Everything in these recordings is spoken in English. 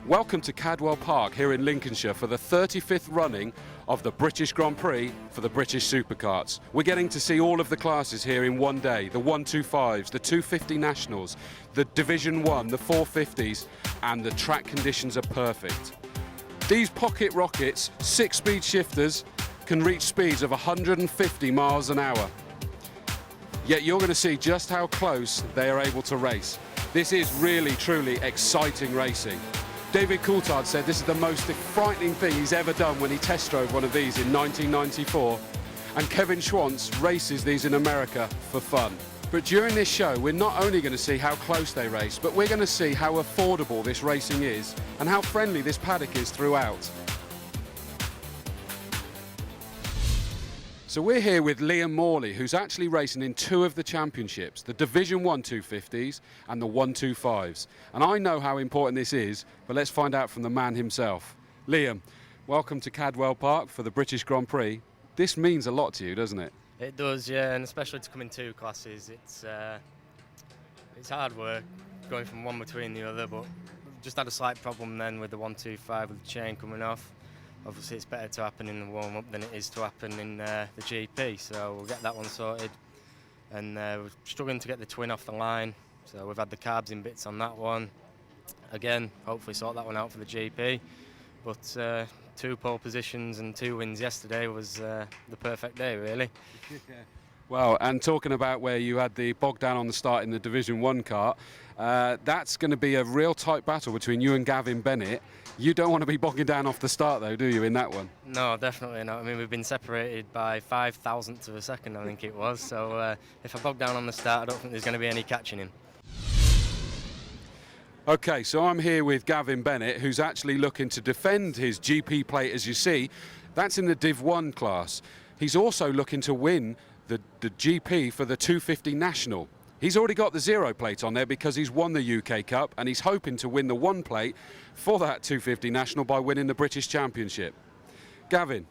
Welcome to Cadwell Park here in Lincolnshire for the 35th running of the British Grand Prix for the British Superkarts. We're getting to see all of the classes here in one day, the 125s, the 250 Nationals, the Division 1, the 450s, and the track conditions are perfect. These pocket rockets, 6-speed shifters, can reach speeds of 150 miles an hour. Yet you're going to see just how close they are able to race. This is really, truly exciting racing. David Coulthard said this is the most frightening thing he's ever done when he test drove one of these in 1994. And Kevin Schwantz races these in America for fun. But during this show, we're not only going to see how close they race, but we're going to see how affordable this racing is and how friendly this paddock is throughout. So we're here with Liam Morley, who's actually racing in 2 of the championships, the Division 1 250s and the 125s. And I know how important this is, but let's find out from the man himself. Liam, welcome to Cadwell Park for the British Grand Prix. This means a lot to you, doesn't it? It does, yeah, and especially to come in 2 classes. It's hard work going from one between the other, but just had a slight problem then with the 125 with the chain coming off. Obviously it's better to happen in the warm-up than it is to happen in the GP, so we'll get that one sorted. And we're struggling to get the twin off the line, so we've had the carbs in bits on that one. Again, hopefully sort that one out for the GP. But 2 pole positions and 2 wins yesterday was the perfect day, really. Well, and talking about where you had the bog down on the start in the Division 1 kart, that's going to be a real tight battle between you and Gavin Bennett. You don't want to be bogging down off the start though, do you, in that one? No, definitely not. I mean, we've been separated by 5,000ths of a second, I think it was. So if I bog down on the start, I don't think there's going to be any catching him. Okay, so I'm here with Gavin Bennett, who's actually looking to defend his GP plate, as you see. That's in the Div 1 class. He's also looking to win the GP for the 250 National. He's already got the 0 plate on there because he's won the UK Cup, and he's hoping to win the 1 plate for that 250 National by winning the British Championship. Gavin,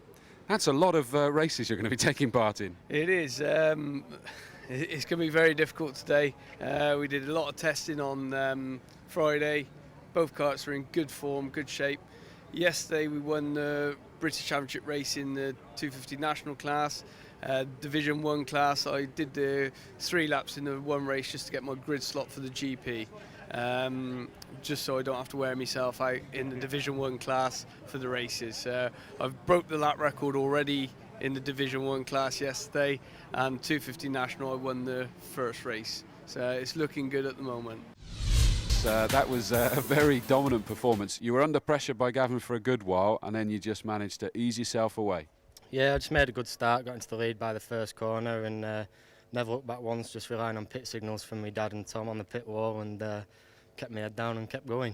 that's a lot of races you're going to be taking part in. It is. It's going to be very difficult today. We did a lot of testing on Friday. Both karts are in good form, good shape. Yesterday we won the British Championship race in the 250 National class. Division 1 class, I did the 3 laps in the 1 race just to get my grid slot for the GP, just so I don't have to wear myself out in the Division 1 class for the races. I've broke the lap record already in the Division 1 class yesterday, and 250 National I won the first race, so it's looking good at the moment. That was a very dominant performance. You were under pressure by Gavin for a good while, and then you just managed to ease yourself away. Yeah, I just made a good start, got into the lead by the first corner, and never looked back once, just relying on pit signals from my dad and Tom on the pit wall, and kept my head down and kept going.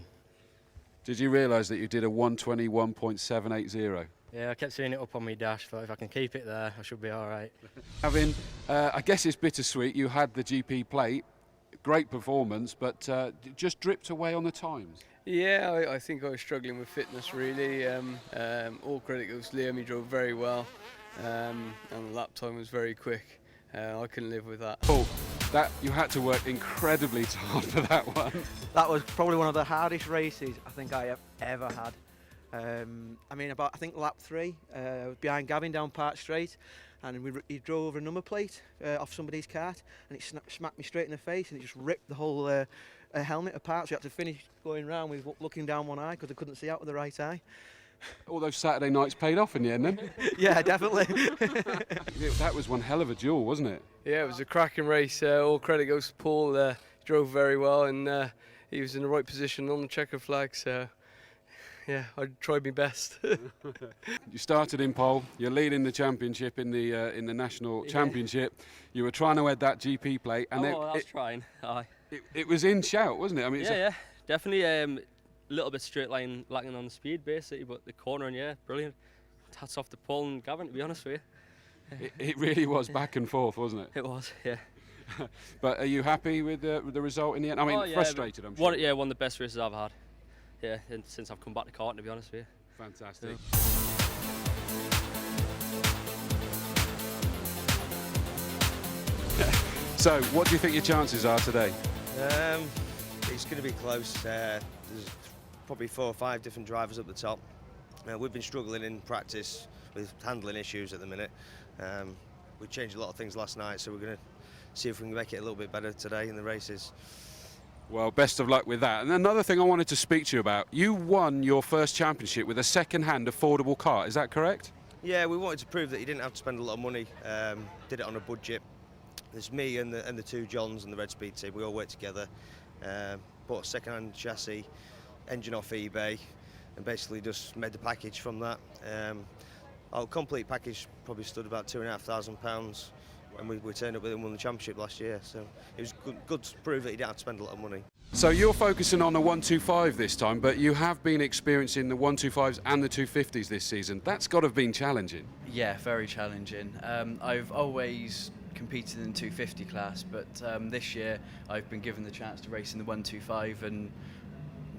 Did you realise that you did a 121.780? Yeah, I kept seeing it up on my dash, thought if I can keep it there, I should be all right. Gavin, I guess it's bittersweet. You had the GP plate, great performance, but just dripped away on the times. Yeah, I think I was struggling with fitness really. All credit goes to Liam, he drove very well, and the lap time was very quick. I couldn't live with that. Oh, that you had to work incredibly hard for that one. That was probably one of the hardest races I think I have ever had. I mean, I think lap 3, I was behind Gavin down Park Straight, and he drove over a number plate off somebody's kart, and it smacked me straight in the face, and it just ripped the whole helmet apart, so you had to finish going round with looking down one eye because I couldn't see out with the right eye. All those Saturday nights paid off in the end then? Yeah, definitely. That was one hell of a duel, wasn't it? Yeah, it was a cracking race. All credit goes to Paul. He drove very well, and he was in the right position on the checker flag, so yeah, I tried my best. You started in pole, you're leading the championship in the national championship. You were trying to head that GP plate, and I was trying. It was in shout, wasn't it? I mean, yeah, definitely a little bit straight line lacking on the speed basically, but the corner, yeah, brilliant. Hats off to Paul and Gavin, to be honest with you. It really was back and forth, wasn't it? It was, yeah. But are you happy with the result in the end? I mean, frustrated, I'm sure. One of the best races I've had. Yeah, since I've come back to karting, to be honest with you. Fantastic. Yeah. So, what do you think your chances are today? It's going to be close. There's probably 4 or 5 different drivers up the top. We've been struggling in practice with handling issues at the minute. We changed a lot of things last night, so we're going to see if we can make it a little bit better today in the races. Well, best of luck with that. And another thing I wanted to speak to you about, you won your first championship with a second-hand affordable car, is that correct? Yeah, we wanted to prove that you didn't have to spend a lot of money. Did it on a budget. There's me and the 2 Johns and the Red Speed team. We all worked together. Bought a second-hand chassis, engine off eBay, and basically just made the package from that. Our complete package probably stood about £2,500, and we turned up with it and won the championship last year. So it was good to prove that you didn't have to spend a lot of money. So you're focusing on the 125 this time, but you have been experiencing the 125s and the 250s this season. That's got to have been challenging. Yeah, very challenging. I've always competed in the 250 class, but this year I've been given the chance to race in the 125 and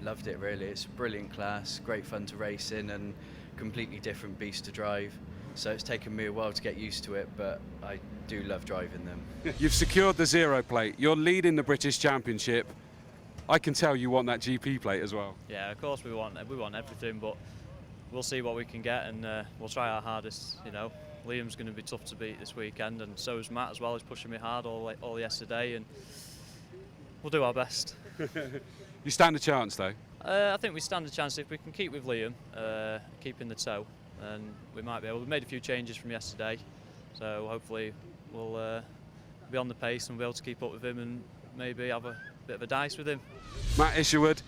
loved it really. It's a brilliant class, great fun to race in and completely different beast to drive. So it's taken me a while to get used to it, but I do love driving them. You've secured the 0 plate, you're leading the British Championship. I can tell you want that GP plate as well. Yeah, of course we want everything, but we'll see what we can get, and we'll try our hardest. You know, Liam's going to be tough to beat this weekend, and so is Matt as well. He's pushing me hard all yesterday, and we'll do our best. You stand a chance though. I think we stand a chance if we can keep with Liam, keeping the toe, and we might be able. We made a few changes from yesterday, so hopefully we'll be on the pace and be able to keep up with him and maybe have a bit of a dice with him. Matt Isherwood,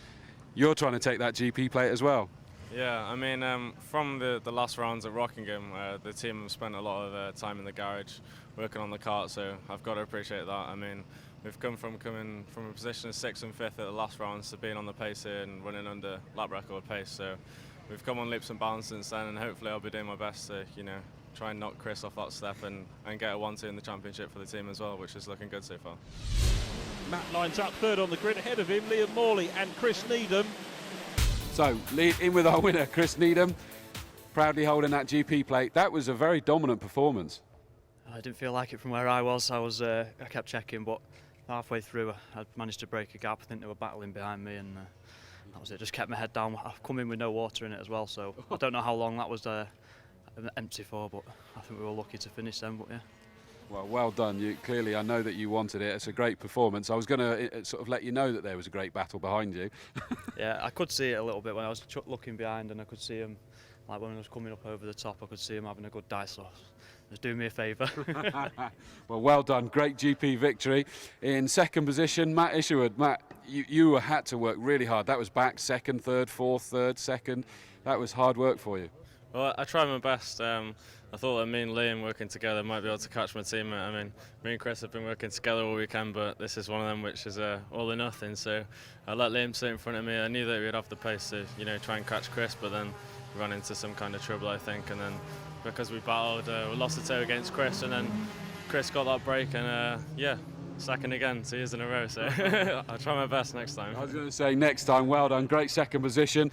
you're trying to take that GP plate as well. Yeah, I mean, from the last rounds at Rockingham, the team have spent a lot of time in the garage working on the kart, so I've got to appreciate that. I mean, we've coming from a position of 6th and 5th at the last rounds to being on the pace here and running under lap record pace, so we've come on leaps and bounds since then, and hopefully I'll be doing my best to, you know, try and knock Chris off that step and get a 1-2 in the championship for the team as well, which is looking good so far. Matt lines up third on the grid, ahead of him Liam Morley and Chris Needham. So, in with our winner, Chris Needham, proudly holding that GP plate. That was a very dominant performance. I didn't feel like it from where I was. I kept checking, but halfway through I managed to break a gap. I think they were battling behind me, and that was it. Just kept my head down. I've come in with no water in it as well, so I don't know how long that was empty for, but I think we were lucky to finish then. But yeah. Well done. Clearly, I know that you wanted it. It's a great performance. I was going to sort of let you know that there was a great battle behind you. Yeah, I could see it a little bit when I was looking behind, and I could see him, like when I was coming up over the top, I could see him having a good dice off. It was doing me a favour. Well done. Great GP victory. In second position, Matt Isherwood. Matt, you had to work really hard. That was back second, third, fourth, third, second. That was hard work for you. Well, I tried my best. I thought that me and Liam working together might be able to catch my teammate. I mean, me and Chris have been working together all weekend, but this is one of them which is all or nothing. So I let Liam sit in front of me. I knew that we'd have the pace to, you know, try and catch Chris, but then we ran into some kind of trouble, I think. And then because we battled, we lost the toe against Chris, and then Chris got that break, and yeah, second again, 2 years in a row. So I'll try my best next time. I was going to say next time, well done. Great second position.